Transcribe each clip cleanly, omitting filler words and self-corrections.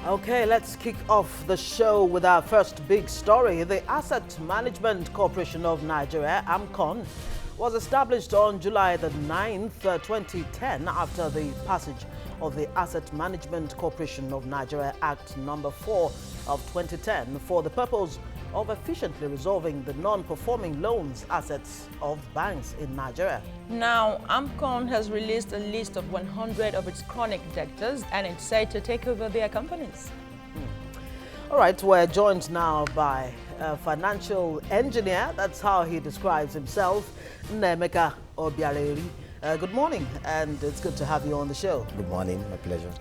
Okay, let's kick off the show with our first big story. The Asset Management Corporation of Nigeria, AMCON, was established on July the 9th, 2010 after the passage of the Asset Management Corporation of Nigeria Act number 4 of 2010 for the purpose of efficiently resolving the non-performing loans assets of banks in Nigeria. Now, AMCON has released a list of 100 of its chronic debtors and it's said to take over their companies. All right, we're joined now by a financial engineer. That's how he describes himself, Nemeka Obiareri. Good morning, and it's good to have you on the show. Good morning, my pleasure.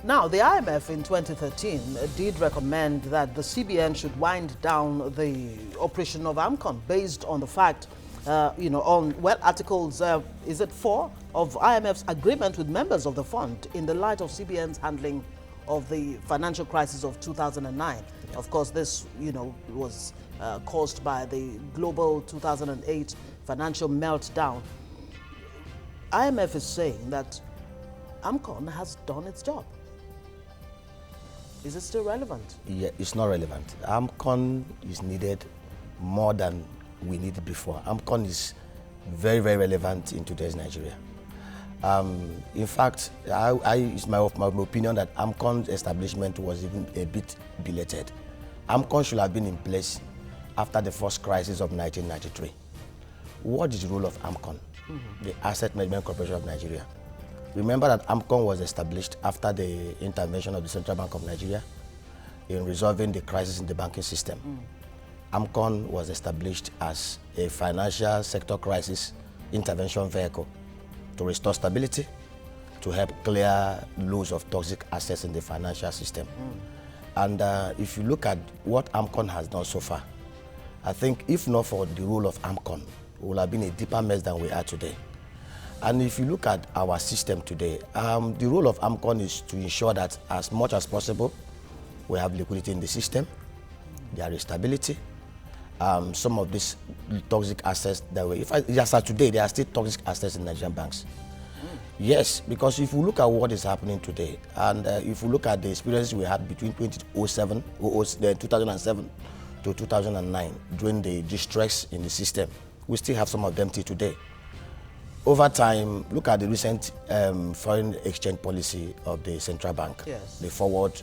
Now, the IMF in 2013 did recommend that the CBN should wind down the operation of AMCON based on the fact, Articles, is it 4 of IMF's agreement with members of the fund in the light of CBN's handling of the financial crisis of 2009. Yeah. Of course, this, was caused by the global 2008 financial meltdown. IMF is saying that AMCON has done its job. Is it still relevant? Yeah, it's not relevant. AMCON is needed more than we needed before. AMCON is very, very relevant in today's Nigeria. In fact, it's my opinion that AMCON's establishment was even a bit belated. AMCON should have been in place after the first crisis of 1993. What is the role of AMCON, the Asset Management Corporation of Nigeria? Remember that AMCON was established after the intervention of the Central Bank of Nigeria in resolving the crisis in the banking system. AMCON was established as a financial sector crisis intervention vehicle to restore stability, to help clear loads of toxic assets in the financial system. And if you look at what AMCON has done so far, I think if not for the role of AMCON, we would have been a deeper mess than we are today. And if you look at our system today, the role of AMCON is to ensure that as much as possible, we have liquidity in the system, there is stability. Some of these toxic assets that we, just as today, there are still toxic assets in Nigerian banks. Yes, because if you look at what is happening today, and if you look at the experiences we had between 2007 to 2009, during the distress in the system, we still have some of them till today. Over time, look at the recent foreign exchange policy of the central bank, yes, the forward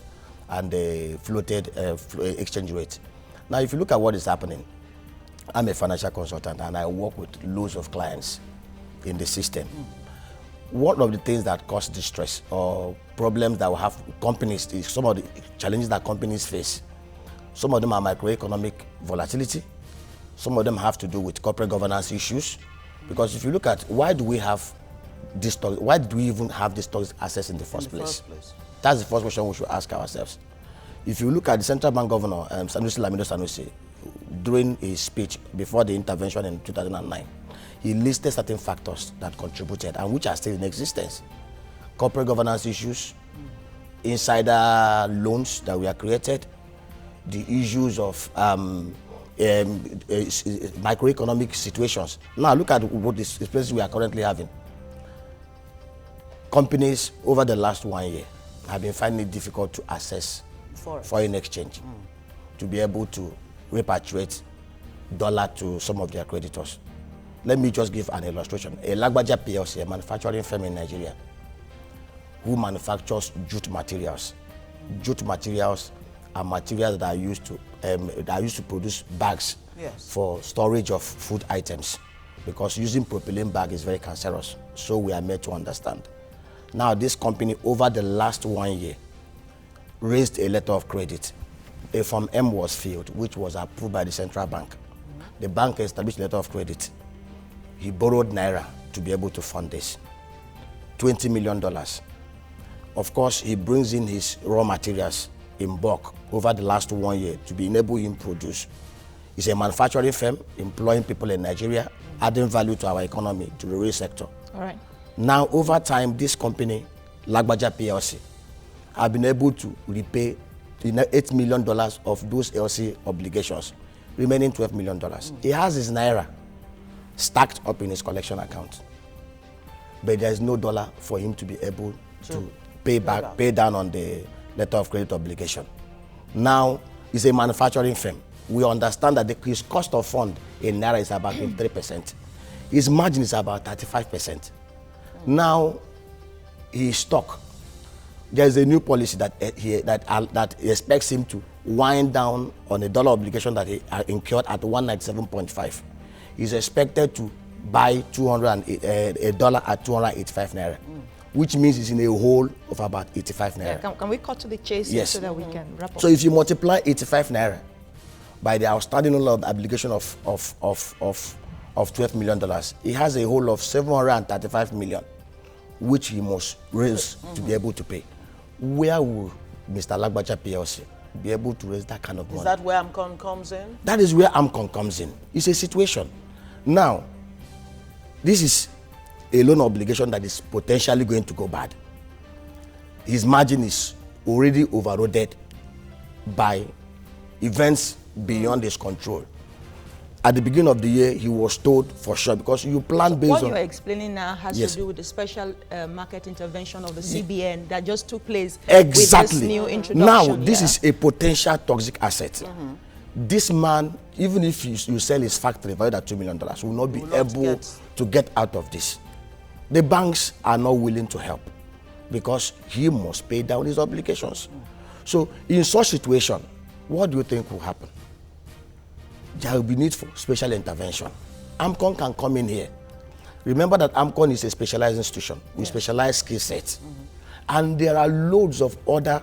and the floated exchange rate. Now, if you look at what is happening, I'm a financial consultant and I work with loads of clients in the system. One of the things that cause distress or problems that will have companies, is some of the challenges that companies face. Some of them are macroeconomic volatility. Some of them have to do with corporate governance issues. Because if you look at why do we have this, why did we even have these toxic assets in the first place? That's the first question we should ask ourselves. If you look at the central bank governor, Sanusi Lamido Sanusi, during his speech before the intervention in 2009, he listed certain factors that contributed and which are still in existence. Corporate governance issues, insider loans that were created, the issues of macroeconomic situations. Now look at what this places we are currently having. Companies over the last 1 year have been finding it difficult to access foreign exchange, to be able to repatriate dollar to some of their creditors. Let me just give an illustration. A Lagbaja PLC, a manufacturing firm in Nigeria, who manufactures jute materials. Jute materials are materials that are used to produce bags, yes, for storage of food items, because using propylene bag is very cancerous. So we are made to understand. Now this company over the last 1 year raised a letter of credit. A Form M was filled, which was approved by the central bank. The bank established a letter of credit. He borrowed naira to be able to fund this. $20 million. Of course, he brings in his raw materials in bulk over the last 1 year to be enable him produce. It's a manufacturing firm employing people in Nigeria, adding value to our economy, to the real sector. All right. Now, over time, this company, Lagbaja PLC, have been able to repay $8 million of those LC obligations, remaining $12 million. He has his naira stacked up in his collection account, but there is no dollar for him to be able to pay down on the letter of credit obligation. Now, it's a manufacturing firm. We understand that his cost of fund in Naira is about 23%. His margin is about 35%. Now, he's stuck. There's a new policy that expects him to wind down on a dollar obligation that he incurred at 197.5. He's expected to buy a dollar at 285 Naira. Which means it's in a hole of about 85 Naira. Yeah, can we cut to the chase yes. so that we can wrap up? So if you multiply 85 Naira by the outstanding loan of obligation of $12 million, he has a hole of 735 million, which he must raise to be able to pay. Where will Mr. Lagbaja PLC be able to raise that kind of money? Is that where AMCON comes in? That is where AMCON comes in. It's a situation. Now, this is a loan obligation that is potentially going to go bad. His margin is already overloaded by events beyond his control. At the beginning of the year, he was told for sure, because you plan based on... What you're explaining now has yes. to do with the special market intervention of the CBN that just took place exactly. with this new introduction. Now, this is a potential toxic asset. This man, even if you sell his factory valued at $2 million, will not be able to get out of this. The banks are not willing to help because he must pay down his obligations. So in such situation, what do you think will happen? There will be need for special intervention. AMCON can come in here. Remember that AMCON is a specialized institution with specialized skill sets. And there are loads of other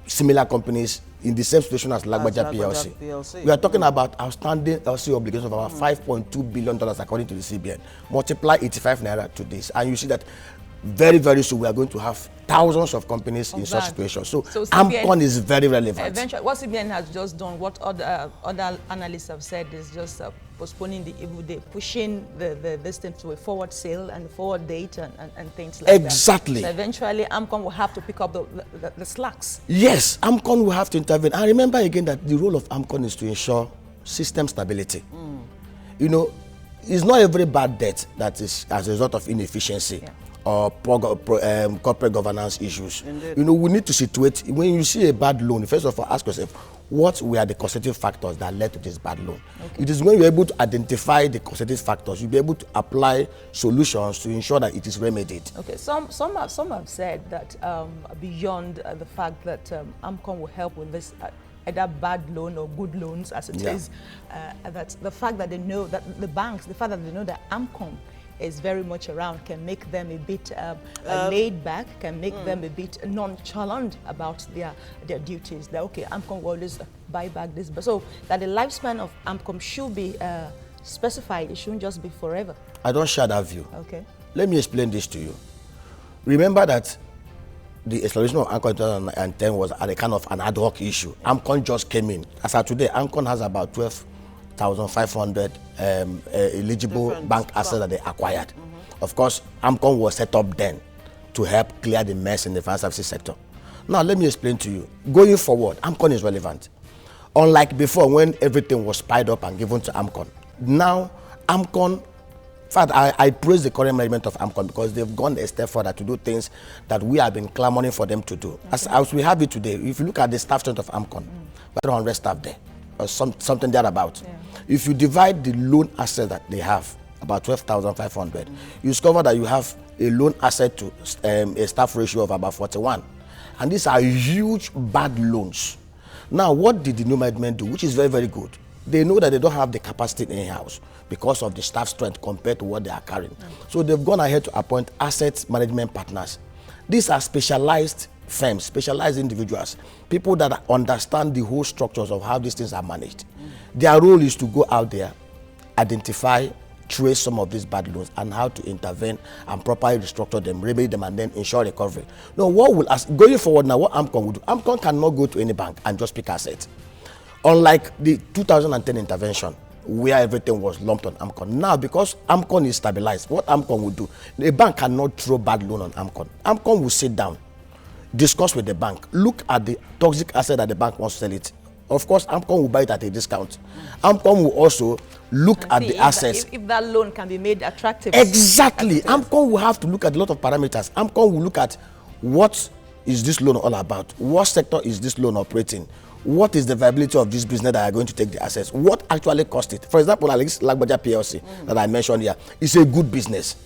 similar companies in the same situation as Lagbaja PLC. We are talking about outstanding LC obligations of about $5.2 billion according to the CBN. Multiply 85 Naira to this, and you see that very, very soon we are going to have thousands of companies in such situations. So AMCON is very relevant. Eventually, what CBN has just done, what other analysts have said, is just postponing pushing this thing to a forward sale and forward date and things like that. Exactly. So eventually, AMCON will have to pick up the slacks. Yes, AMCON will have to intervene. And remember again that the role of AMCON is to ensure system stability. You know, it's not every bad debt that is as a result of inefficiency. Or corporate governance issues. Indeed. You know, we need to situate, when you see a bad loan, first of all, ask yourself, what were the causative factors that led to this bad loan? It is when you're able to identify the causative factors, you'll be able to apply solutions to ensure that it is remedied. Okay, some have said that beyond the fact that AMCON will help with this either bad loan or good loans, as it is, that the fact that they know that the banks, the fact that they know that AMCON is very much around, can make them a bit laid back, can make them a bit nonchalant about their duties. That okay, AMCON will always buy back this, but so that the lifespan of AMCON should be specified. It shouldn't just be forever. I don't share that view. Okay. Let me explain this to you. Remember that the installation of AMCON in 2010 was at a kind of an ad hoc issue. AMCON just came in. As of today, AMCON has about 12,500 eligible bank assets that they acquired. Of course, AMCON was set up then to help clear the mess in the financial services sector. Now, let me explain to you. Going forward, AMCON is relevant. Unlike before, when everything was piled up and given to AMCON. Now, AMCON, in fact, I praise the current management of AMCON because they've gone a step further to do things that we have been clamoring for them to do. As we have it today, if you look at the staff strength of AMCON, 100 staff there, or something thereabout. If you divide the loan asset that they have, about 12,500, you discover that you have a loan asset to a staff ratio of about 41. And these are huge bad loans. Now, what did the new management do, which is very, very good? They know that they don't have the capacity in-house because of the staff strength compared to what they are carrying. So they've gone ahead to appoint asset management partners. These are specialized firms, specialized individuals, people that understand the whole structures of how these things are managed. Their role is to go out there, identify, trace some of these bad loans and how to intervene and properly restructure them, remedy them, and then ensure recovery. Now, going forward now, what AMCON will do, AMCON cannot go to any bank and just pick assets. Unlike the 2010 intervention, where everything was lumped on AMCON. Now, because AMCON is stabilized, what AMCON will do, a bank cannot throw bad loan on AMCON. AMCON will sit down, discuss with the bank, look at the toxic asset that the bank wants to sell it. Of course, AMCON will buy it at a discount. AMCON will also look at the assets. If that loan can be made attractive. Exactly. AMCON will have to look at a lot of parameters. AMCON will look at what is this loan all about? What sector is this loan operating? What is the viability of this business that are going to take the assets? What actually cost it? For example, Lagbaja PLC that I mentioned here is a good business.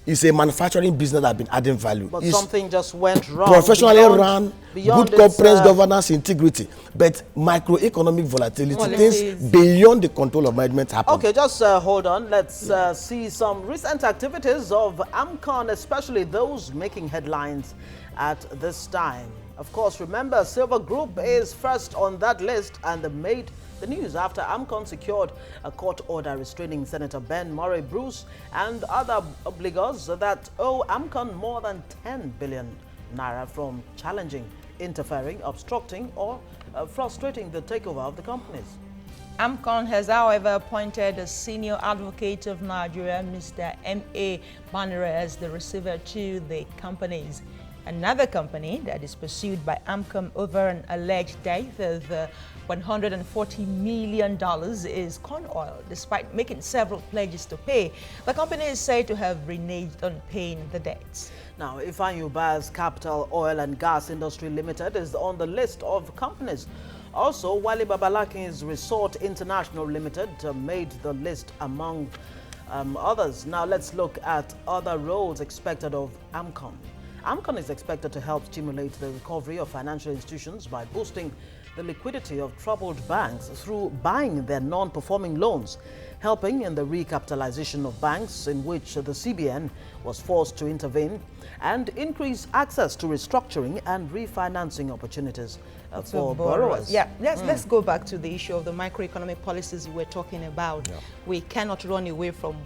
It's a manufacturing business that has been adding value. But something just went wrong. Professionally run, good corporate governance integrity, but macroeconomic volatility, things beyond the control of management happen. Okay, just hold on. Let's see some recent activities of AMCON, especially those making headlines at this time. Of course, remember, Silver Group is first on that list, and they made the news after AMCON secured a court order restraining Senator Ben Murray Bruce and other obligors that owe AMCON more than 10 billion naira from challenging, interfering, obstructing, or frustrating the takeover of the companies. AMCON has, however, appointed a senior advocate of Nigeria, Mr. M.A. Banere, as the receiver to the companies. Another company that is pursued by AMCON over an alleged debt of $140 million is Corn Oil. Despite making several pledges to pay, the company is said to have reneged on paying the debts. Now, Ifeanyuba's Capital Oil and Gas Industry Limited is on the list of companies. Also, Wale Babalakin's Resort International Limited made the list among others. Now, let's look at other roles expected of AMCON. AMCON is expected to help stimulate the recovery of financial institutions by boosting the liquidity of troubled banks through buying their non-performing loans, helping in the recapitalization of banks in which the CBN was forced to intervene, and increase access to restructuring and refinancing opportunities for borrowers. Yeah, let's go back to the issue of the macroeconomic policies we're talking about. Yeah. We cannot run away from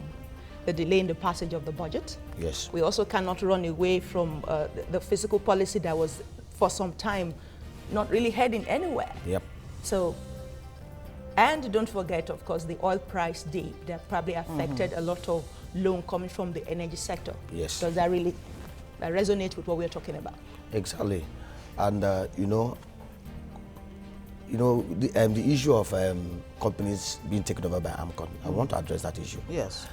the delay in the passage of the budget. Yes. We also cannot run away from the fiscal policy that was, for some time, not really heading anywhere. Yep. So, and don't forget, of course, the oil price dip that probably affected a lot of loan coming from the energy sector. Yes. Does that really resonate with what we're talking about? Exactly. And, the issue of companies being taken over by AMCON, I want to address that issue. Yes.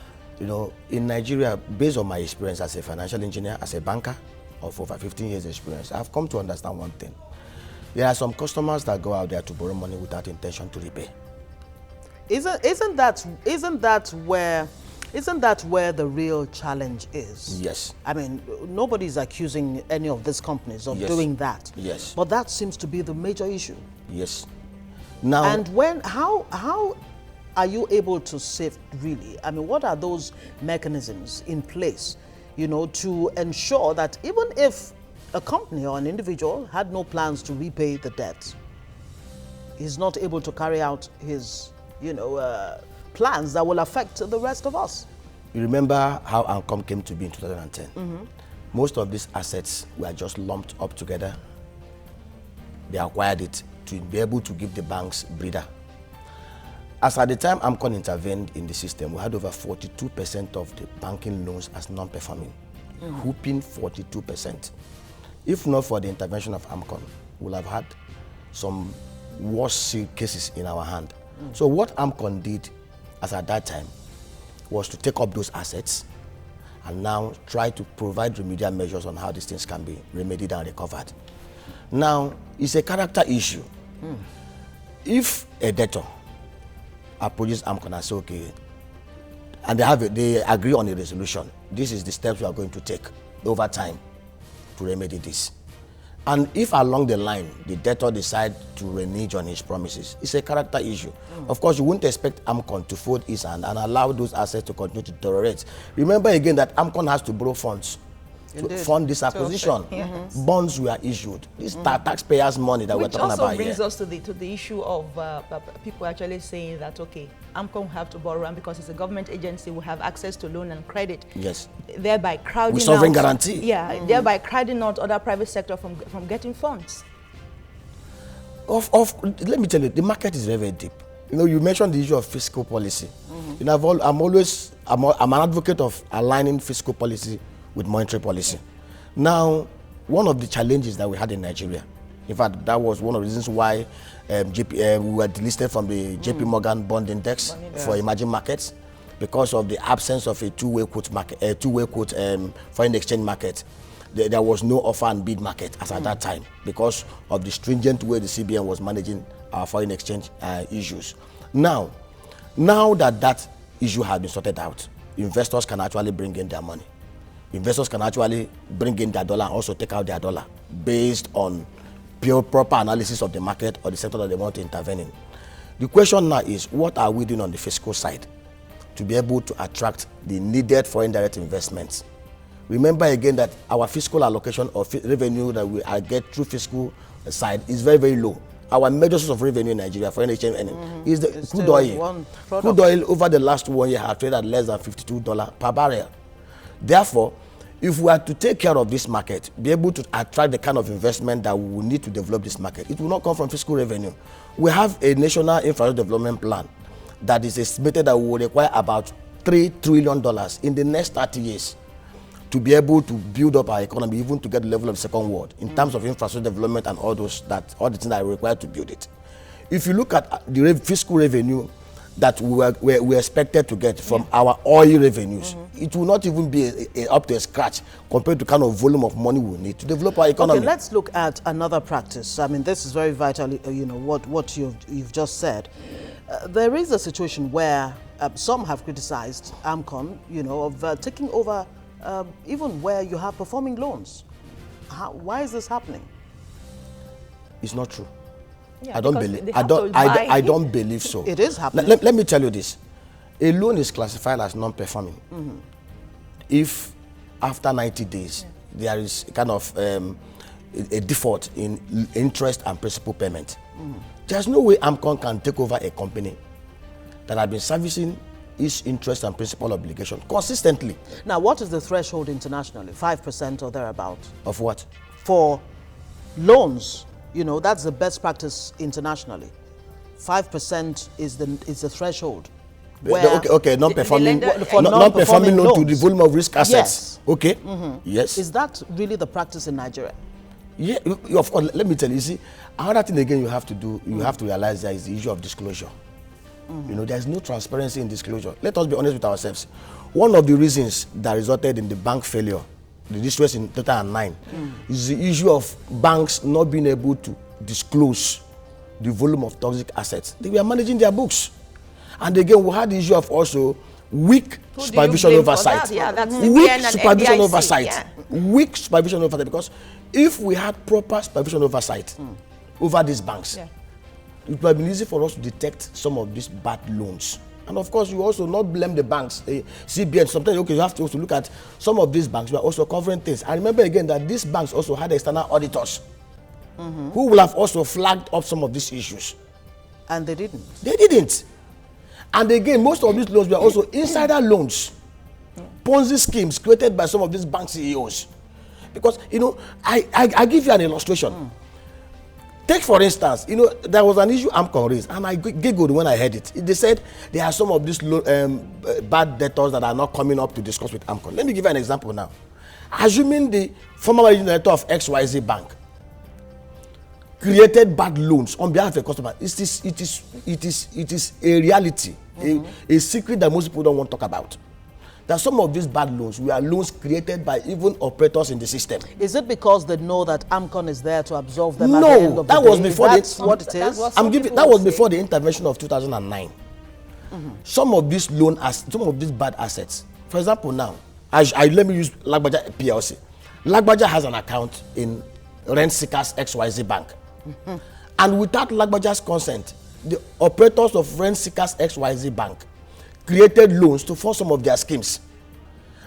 In Nigeria, based on my experience as a financial engineer, as a banker of over 15 years experience, I've come to understand one thing. There are some customers that go out there to borrow money without intention to repay. Isn't that where the real challenge is? Yes. I mean, nobody's accusing any of these companies of doing that. Yes. But that seems to be the major issue. Yes. Now. And how are you able to save, really? I mean, what are those mechanisms in place, to ensure that even if a company or an individual had no plans to repay the debt, he's not able to carry out his, plans that will affect the rest of us? You remember how AMCON came to be in 2010? Most of these assets were just lumped up together. They acquired it to be able to give the banks breather. As at the time AMCON intervened in the system, we had over 42% of the banking loans as non-performing, whooping 42%. If not for the intervention of AMCON, we would have had some worse cases in our hand. So what AMCON did as at that time was to take up those assets and now try to provide remedial measures on how these things can be remedied and recovered. Now, it's a character issue. If a debtor approaches AMCON and say, okay, and they agree on a resolution, this is the steps we are going to take over time to remedy this. And if along the line the debtor decides to renege on his promises, it's a character issue. Of course, you wouldn't expect AMCON to fold his hand and allow those assets to continue to deteriorate. Remember again that AMCON has to borrow funds to fund this acquisition. Bonds were issued. This taxpayers' money that we're talking about here. Which also brings us to the issue of people actually saying that, okay, AMCON have to borrow, and because it's a government agency, we have access to loan and credit. Yes. Thereby crowding with sovereign guarantee. Yeah, thereby crowding out other private sector from getting funds. Let me tell you, the market is very, very deep. You mentioned the issue of fiscal policy. I'm an advocate of aligning fiscal policy with monetary policy. Now, one of the challenges that we had in Nigeria, in fact, that was one of the reasons why we were delisted from the JP Morgan bond index for emerging markets, because of the absence of a two-way quote foreign exchange market. there was no offer and bid market as at that time because of the stringent way the CBN was managing our foreign exchange issues. Now that issue has been sorted out, investors can actually bring in their money. Investors can actually bring in their dollar and also take out their dollar based on pure proper analysis of the market or the sector that they want to intervene in. The question now is, what are we doing on the fiscal side to be able to attract the needed foreign direct investments? Remember again that our fiscal allocation of revenue that we get through fiscal side is very, very low. Our major source of revenue in Nigeria, foreign exchange earning, is the crude oil. Crude oil over the last 1 year has traded at less than $52 per barrel. Therefore, if we are to take care of this market, be able to attract the kind of investment that we will need to develop this market, it will not come from fiscal revenue. We have a national infrastructure development plan that is estimated that we will require about $3 trillion in the next 30 years to be able to build up our economy, even to get the level of the second world in terms of infrastructure development and all the things that are required to build it. If you look at the fiscal revenue that we expected to get from our oil revenues, it will not even be up to a scratch compared to kind of volume of money we need to develop our economy. Okay, let's look at another practice. I mean, this is very vital, what you've just said. There is a situation where some have criticized AMCON, of taking over even where you have performing loans. Why is this happening? It's not true. Yeah, I don't believe so. It is happening. Let me tell you this. A loan is classified as non-performing if after 90 days there is kind of a default in interest and principal payment. There's no way AMCON can take over a company that has been servicing its interest and principal obligation consistently. Now, what is the threshold internationally? 5% or thereabout? Of what? For loans, that's the best practice internationally. 5% is the threshold. Okay, non-performing loan to the volume of risk assets. Yes. Okay. Yes. Is that really the practice in Nigeria? Yeah, of course. Let me tell you. See, another thing again you have to do, you have to realize there is the issue of disclosure. There's no transparency in disclosure. Let us be honest with ourselves. One of the reasons that resulted in the bank failure, the distress in 2009, is the issue of banks not being able to disclose the volume of toxic assets. They were managing their books. And again, we had the issue of also weak supervision oversight. Weak supervision oversight. Weak supervision oversight, because if we had proper supervision oversight over these banks, it would have been easy for us to detect some of these bad loans. And of course, you also not blame the banks, CBN. Sometimes, okay, you have to also look at some of these banks were also covering things. And remember again that these banks also had external auditors who will have also flagged up some of these issues. And they didn't. They didn't. And again, most of these loans were also insider loans, Ponzi schemes created by some of these bank CEOs. Because, I give you an illustration. Take for instance, there was an issue AMCON raised, and I giggled when I heard it. They said there are some of these bad debtors that are not coming up to discuss with AMCON. Let me give you an example now. Assuming the former managing director of XYZ Bank created bad loans on behalf of a customer, it is a reality, a secret that most people don't want to talk about. That some of these bad loans were loans created by even operators in the system. Is it because they know that AMCON is there to absolve them at the end of the day? No, that was before what it is. That was before the intervention of 2009. Some of these some of these bad assets. For example, now, let me use Lagbaja PLC. Lagbaja has an account in Rent Seekers XYZ Bank, and without Lagbaja's consent, the operators of Rent Seekers XYZ Bank created loans to fund some of their schemes.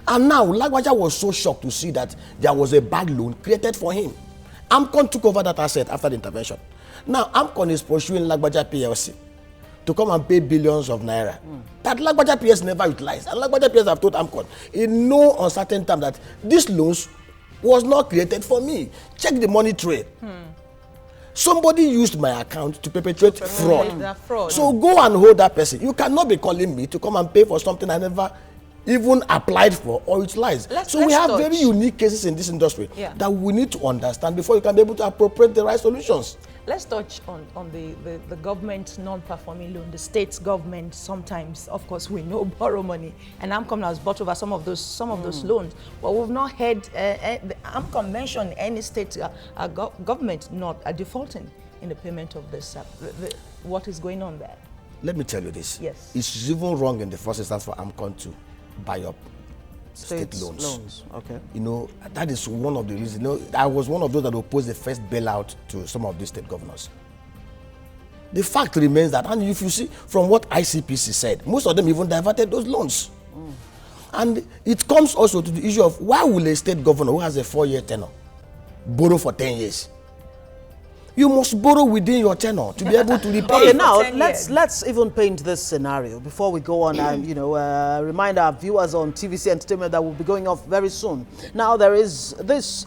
And now Lagbaja was so shocked to see that there was a bad loan created for him. AMCON took over that asset after the intervention. Now AMCON is pursuing Lagbaja PLC to come and pay billions of naira that Lagbaja PLC never utilized. And Lagbaja PLC have told AMCON in no uncertain time that this loans was not created for me. Check the money trail. Somebody used my account to perpetrate fraud. So go and hold that person. You cannot be calling me to come and pay for something I never even applied for or utilized. So we have very unique cases in this industry that we need to understand before you can be able to appropriate the right solutions. Let's touch on the government non-performing loan. The state's government sometimes, of course, we know borrow money, and AMCON has bought over some of those loans. But we've not heard the AMCON mention any state government not defaulting in the payment of this. What is going on there? Let me tell you this. Yes. It's even wrong in the first instance for AMCON to buy up state loans. Okay. You know, that is one of the reasons. You know, I was one of those that opposed the first bailout to some of these state governors. The fact remains that, and if you see from what ICPC said, most of them even diverted those loans. And it comes also to the issue of why will a state governor who has a 4-year tenure borrow for 10 years? You must borrow within your tenure to be able to repay. Okay, now let's even paint this scenario before we go on and remind our viewers on TVC Entertainment that will be going off very soon. Now there is this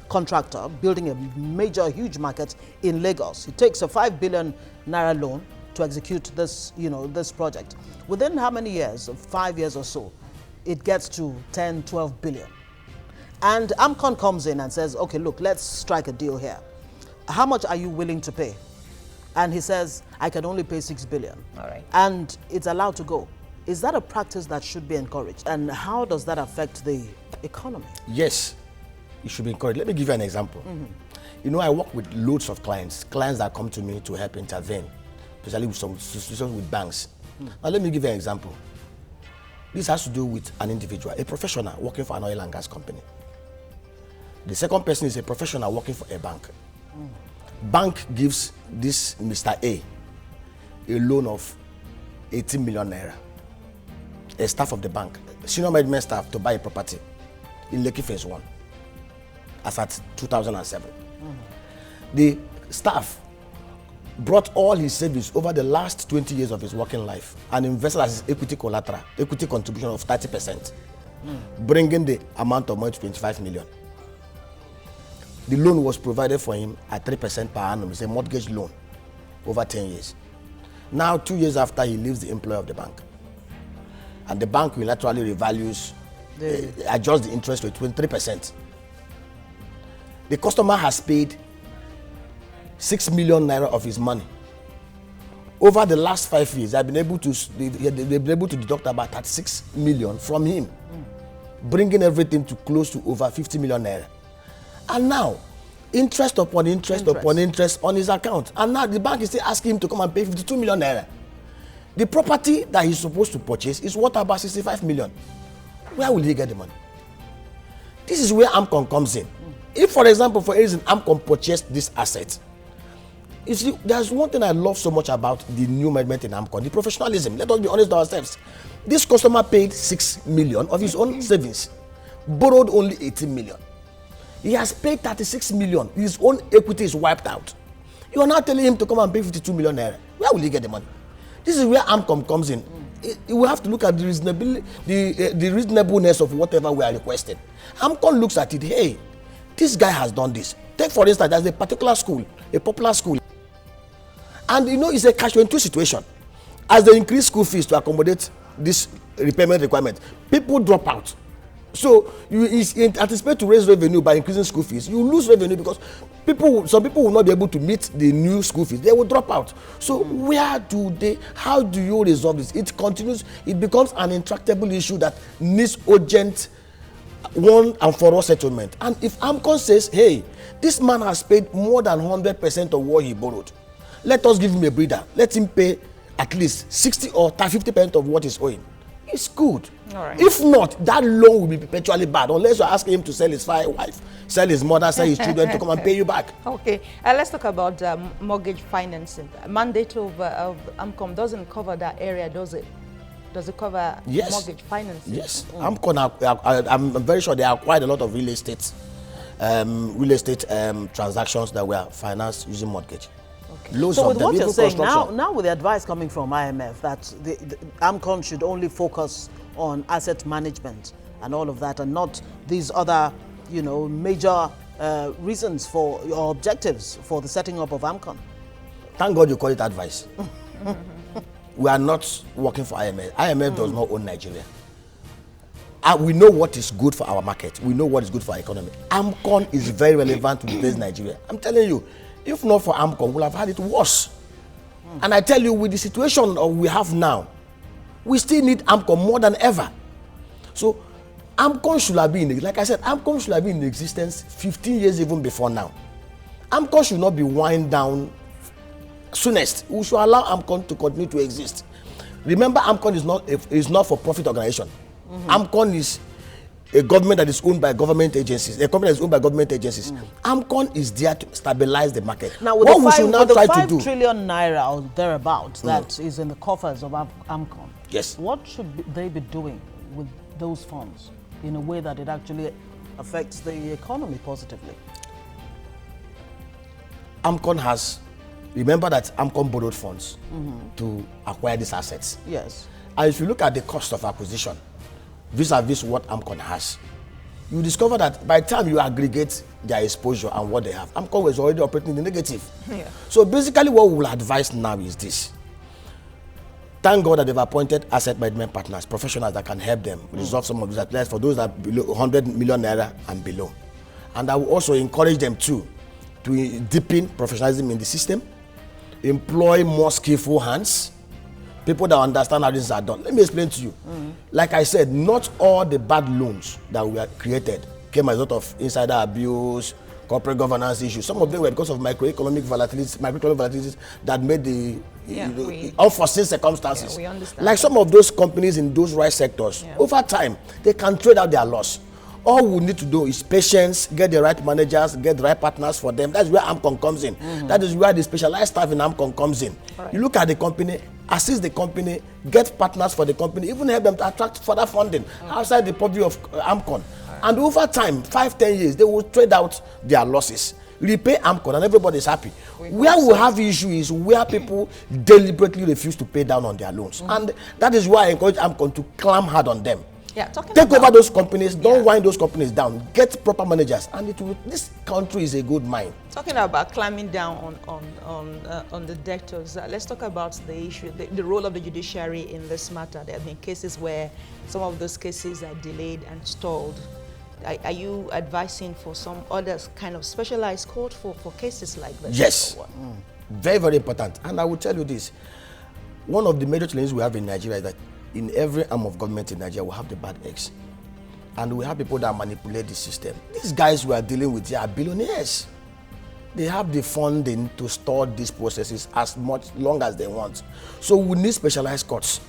contractor building a major, huge market in Lagos. He takes a 5 billion naira loan to execute this, this project. Within how many years, 5 years or so, it gets to 10, 12 billion. And AMCON comes in and says, okay, look, let's strike a deal here. How much are you willing to pay? And he says, I can only pay 6 billion. All right. And it's allowed to go. Is that a practice that should be encouraged? And how does that affect the economy? Yes, it should be encouraged. Let me give you an example. You know, I work with loads of clients that come to me to help intervene, especially with some situations with banks. Now, let me give you an example. This has to do with an individual, a professional working for an oil and gas company. The second person is a professional working for a bank. Bank gives this Mr. A loan of 18 million naira. A staff of the bank, senior management staff, to buy a property in Lekki Phase 1 as at 2007. The staff brought all his savings over the last 20 years of his working life and invested as his equity collateral, equity contribution of 30%, bringing the amount of money to 25 million. The loan was provided for him at 3% per annum. It's a mortgage loan over 10 years. Now, 2 years after, he leaves the employ of the bank. And the bank will naturally adjust the interest rate to 23%. The customer has paid 6 million naira of his money. Over the last 5 years, they've been able to deduct about 36 million from him, bringing everything to close to over 50 million naira. And now, interest upon interest upon interest on his account. And now the bank is still asking him to come and pay 52 million naira. The property that he's supposed to purchase is worth about 65 million. Where will he get the money? This is where AMCON comes in. If, for example, for a reason, AMCON purchased this asset, you see, there's one thing I love so much about the new management in AMCON, the professionalism. Let us be honest with ourselves. This customer paid 6 million of his own savings, borrowed only 18 million. He has paid 36 million. His own equity is wiped out. You are now telling him to come and pay 52 million naira. Where will he get the money? This is where AMCON comes in. We have to look at the reasonableness of whatever we are requesting. AMCON looks at it. Hey, this guy has done this. Take, for instance, there's a particular school, a popular school. And it's a catch-22 situation. As they increase school fees to accommodate this repayment requirement, people drop out. So you anticipate to raise revenue by increasing school fees. You lose revenue because some people will not be able to meet the new school fees. They will drop out. So how do you resolve this? It continues. It becomes an intractable issue that needs urgent one and for all settlement. And if AMCON says, hey, this man has paid more than 100% of what he borrowed, let us give him a breather. Let him pay at least 60 or 50% of what he's owing. It's good. All right. If not, that loan will be perpetually bad unless you're asking him to sell his wife, sell his mother, sell his children to come and pay you back. Okay, let's talk about mortgage financing. Mandate of AMCON doesn't cover that area, does it? Does it cover mortgage financing? Yes. AMCON, I'm very sure they acquired a lot of real estate transactions that were financed using mortgage. So with what you're saying now with the advice coming from IMF that the AMCON should only focus on asset management and all of that, and not these other, major reasons for your objectives for the setting up of AMCON. Thank God you call it advice. We are not working for IMF. IMF does not own Nigeria. We know what is good for our market. We know what is good for our economy. AMCON is very relevant to today's Nigeria. I'm telling you, If not for AMCON, we'll have had it worse. And I tell you, with the situation we have now, we still need AMCON more than ever. So AMCON should have been, like I said, AMCON should have been in existence 15 years even before now. AMCON should not be wind down soonest. We should allow AMCON to continue to exist. Remember, AMCON is not for profit organization. AMCON is a government that is owned by government agencies, a company that is owned by government agencies. AMCON is there to stabilize the market. Now, with the 5 trillion naira or thereabouts that is in the coffers of AMCON, yes, what should they be doing with those funds in a way that it actually affects the economy positively? AMCON has, remember that AMCON borrowed funds to acquire these assets. Yes. And if you look at the cost of acquisition, vis-a-vis what AMCON has, you discover that by the time you aggregate their exposure and what they have, AMCON was already operating in the negative. Yeah. So basically what we will advise now is this. Thank God that they've appointed asset management partners, professionals that can help them resolve some of these affairs for those that are below 100 million naira and below. And I will also encourage them to deepen professionalism in the system, employ more skillful hands, people that understand how things are done. Let me explain to you. Like I said, not all the bad loans that were created came as a result of insider abuse, corporate governance issues. Some of them were because of microeconomic volatilities that made the unforeseen circumstances. Yeah, we understand. Like some of those companies in those right sectors, over time, they can trade out their loss. All we need to do is patience, get the right managers, get the right partners for them. That's where AMCON comes in. That is where the specialized staff in AMCON comes in. Right. You look at the company, assist the company, get partners for the company, even help them to attract further funding outside the purview of AMCON. And over time, 5-10 years, they will trade out their losses, repay AMCON, and everybody is happy. Where we have issue is where people deliberately refuse to pay down on their loans. And that is why I encourage AMCON to clamp hard on them. Yeah, take over those companies, don't wind those companies down, get proper managers, and this country is a good mine. Talking about climbing down on the debtors, let's talk about the issue, the role of the judiciary in this matter. There have been cases where some of those cases are delayed and stalled. Are you advising for some other kind of specialized court for cases like this? Yes, very, very important. And I will tell you this, one of the major challenges we have in Nigeria is that in every arm of government in Nigeria, we have the bad eggs. And we have people that manipulate the system. These guys we are dealing with here are billionaires. They have the funding to store these processes as long as they want. So we need specialized courts.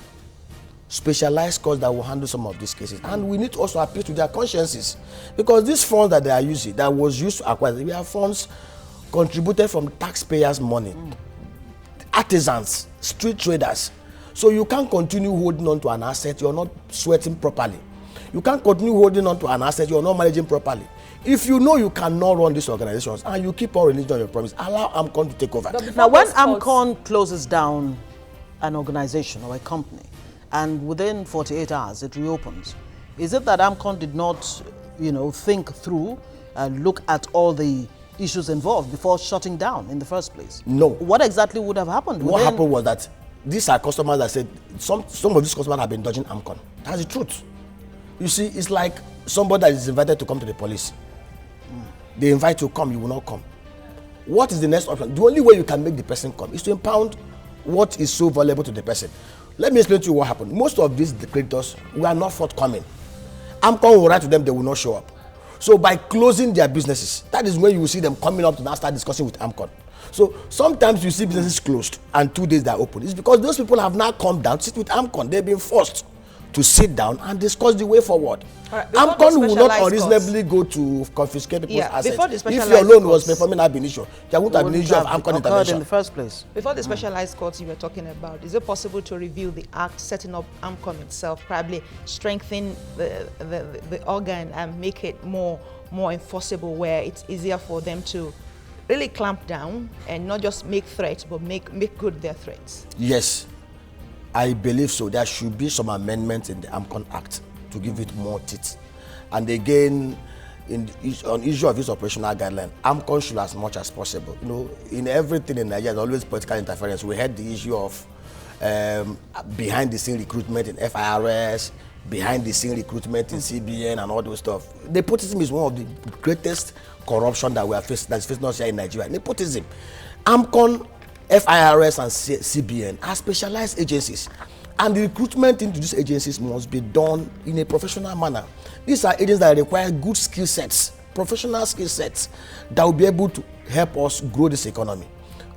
Specialized courts that will handle some of these cases. And we need to also appeal to their consciences. Because these funds that they are using, that was used to acquire, we have funds contributed from taxpayers' money. Artisans, street traders. So you can't continue holding on to an asset you're not sweating properly. You can't continue holding on to an asset you're not managing properly. If you know you cannot run these organizations and you keep on relying on your promise, allow AMCON to take over. Now, when AMCON closes down an organization or a company, and within 48 hours it reopens, is it that AMCON did not, think through and look at all the issues involved before shutting down in the first place? No. What exactly would have happened? What happened was that these are customers that said some of these customers have been dodging AMCON. That's the truth. You see, it's like somebody that is invited to come to the police. They invite you to come, you will not come. What is the next option? The only way you can make the person come is to impound what is so valuable to the person. Let me explain to you what happened. Most of these creditors were not forthcoming. AMCON will write to them, they will not show up. So by closing their businesses, that is when you will see them coming up to now start discussing with AMCON. So sometimes you see businesses closed and 2 days they are open. It's because those people have now come down, sit with AMCON. They've been forced to sit down and discuss the way forward. Right, AMCON will not unreasonably go to confiscate people's assets. If your loan was performing ab initio, there wouldn't have been issue of AMCON intervention in the first place. Before the specialized courts you were talking about, is it possible to review the act setting up AMCON itself, probably strengthen the organ and make it more enforceable, where it's easier for them to really clamp down and not just make threats, but make good their threats? Yes, I believe so. There should be some amendments in the AMCON Act to give it more teeth. And again, on issue of this operational guideline, AMCON should, as much as possible, in everything in Nigeria, there's always political interference. We had the issue of behind-the-scene recruitment in FIRS, behind the scene recruitment in CBN and all those stuff. Nepotism is one of the greatest corruption that we are facing, that's facing us here in Nigeria. Nepotism. AMCON, FIRS, and CBN are specialized agencies, and the recruitment into these agencies must be done in a professional manner. These are agents that require good skill sets, professional skill sets that will be able to help us grow this economy.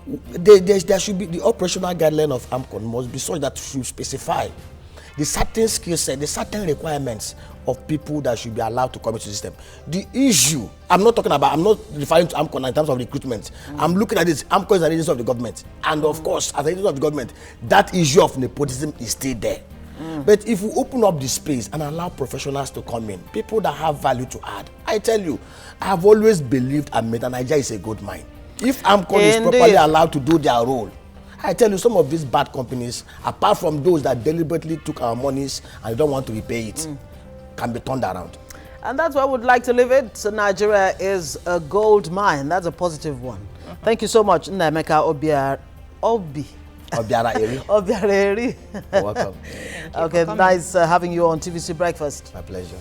There should be the operational guideline of AMCON must be such that should specify the certain skill set, the certain requirements of people that should be allowed to come into the system. The issue, I'm not referring to AMCON in terms of recruitment. I'm looking at this. AMCON is an agency of the government. And of course, as an agency of the government, that issue of nepotism is still there. But if we open up the space and allow professionals to come in, people that have value to add, I tell you, I have always believed and made that Nigeria is a good mine. If AMCON is properly allowed to do their role, I tell you, some of these bad companies, apart from those that deliberately took our monies and don't want to repay it, can be turned around. And that's where I would like to leave it. So Nigeria is a gold mine. That's a positive one. Thank you so much, Nnaemeka Obiara-Eri. You're welcome. Okay, nice having you on TVC Breakfast. My pleasure.